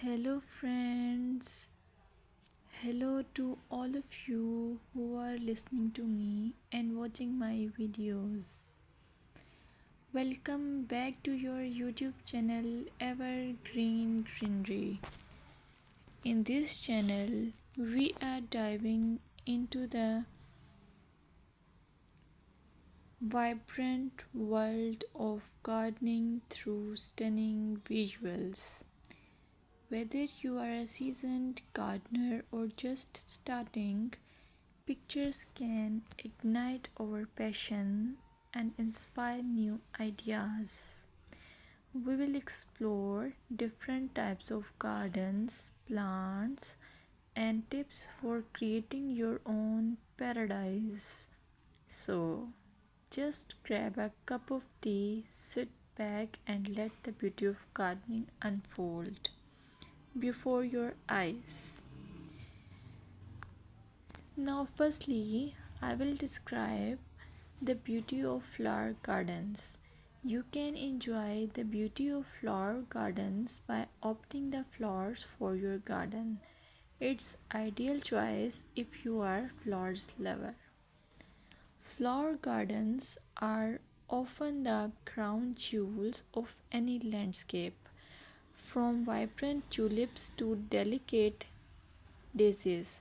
Hello, friends. Hello to all of you who are listening to me and watching my videos. Welcome back to your YouTube channel Evergreen Greenery. In this channel, we are diving into the vibrant world of gardening through stunning visuals. Whether you are a seasoned gardener or just starting, pictures can ignite our passion and inspire new ideas. We will explore different types of gardens, plants, and tips for creating your own paradise. So, just grab a cup of tea, sit back, and let the beauty of gardening unfold before your eyes. Now, firstly, I will describe the beauty of flower gardens. You can enjoy the beauty of flower gardens by opting the flowers for your garden. It's ideal choice if you are flowers lover. Flower gardens are often the crown jewels of any landscape, from vibrant tulips to delicate daisies.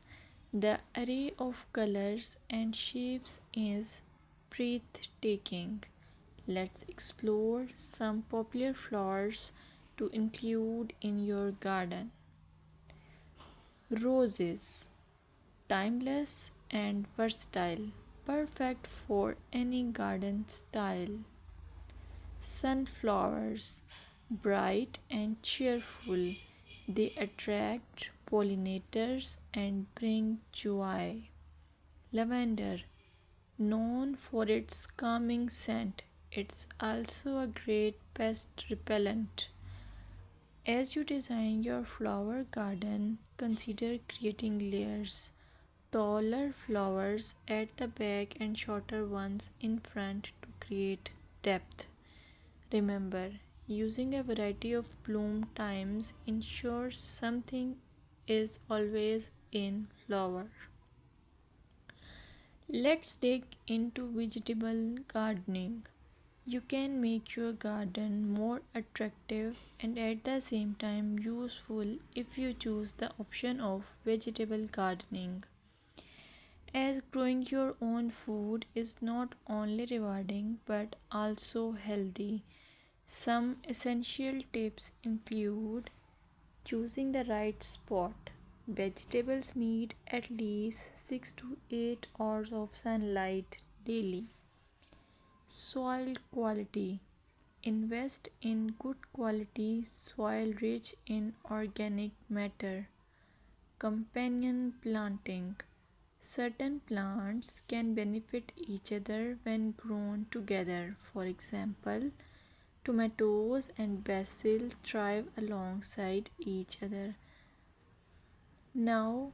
The array of colors and shapes is breathtaking. Let's explore some popular flowers to include in your garden. Roses, timeless and versatile, perfect for any garden style. Sunflowers, bright and cheerful, they attract pollinators and bring joy. Lavender, known for its calming scent, it's also a great pest repellent. As you design your flower garden, consider creating layers. Taller flowers at the back and shorter ones in front to create depth. Remember, using a variety of bloom times ensures something is always in flower. Let's dig into vegetable gardening. You can make your garden more attractive and at the same time useful if you choose the option of vegetable gardening. As growing your own food is not only rewarding but also healthy. Some essential tips include choosing the right spot. Vegetables need at least 6 to 8 hours of sunlight daily. Soil quality. Invest in good quality soil rich in organic matter. Companion planting. Certain plants can benefit each other when grown together. For example, tomatoes and basil thrive alongside each other. Now,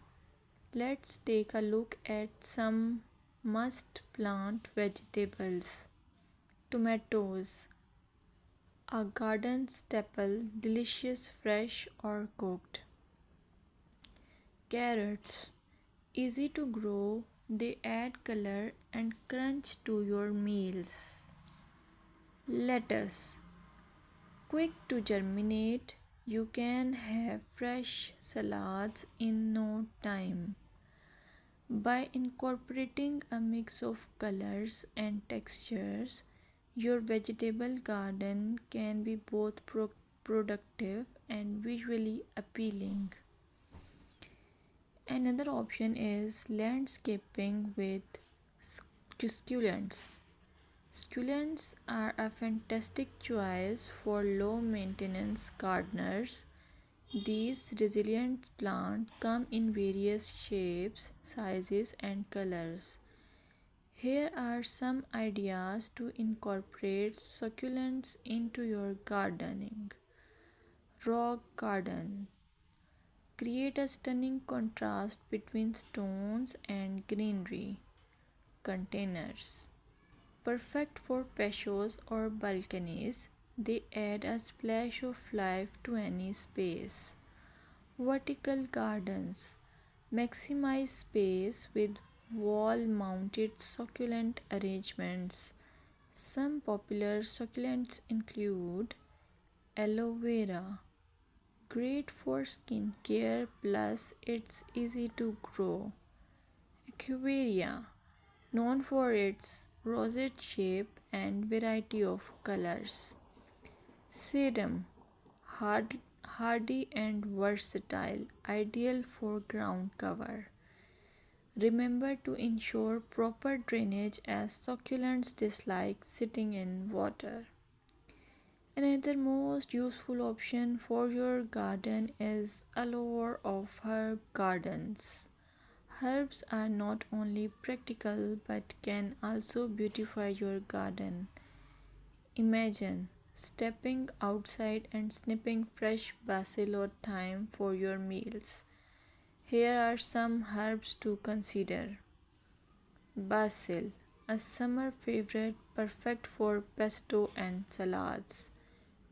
let's take a look at some must plant vegetables. Tomatoes, a garden staple, delicious fresh or cooked. Carrots, easy to grow, they add color and crunch to your meals. Lettuce, quick to germinate, you can have fresh salads in no time. By incorporating a mix of colors and textures, your vegetable garden can be both productive and visually appealing. Another option is landscaping with succulents. Succulents are a fantastic choice for low maintenance gardeners. These resilient plants come in various shapes, sizes, and colors. Here are some ideas to incorporate succulents into your gardening. Rock garden. Create a stunning contrast between stones and greenery. Containers. Perfect for patios or balconies, they add a splash of life to any space. Vertical gardens maximize space with wall mounted succulent arrangements. Some popular succulents include aloe vera, great for skin care plus it's easy to grow. Equivarium, known for its rosette shape and variety of colors. Sedum, hardy and versatile, ideal for ground cover. Remember to ensure proper drainage as succulents dislike sitting in water. Another most useful option for your garden is allure of herb gardens. Herbs are not only practical but can also beautify your garden. Imagine stepping outside and snipping fresh basil or thyme for your meals. Here are some herbs to consider. Basil, a summer favorite perfect for pesto and salads.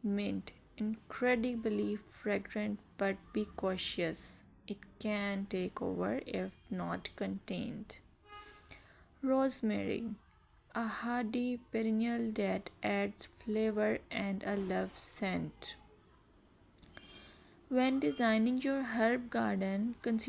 Mint, incredibly fragrant but be cautious. It can take over if not contained. Rosemary, a hardy perennial that adds flavor and a love scent. When designing your herb garden, consider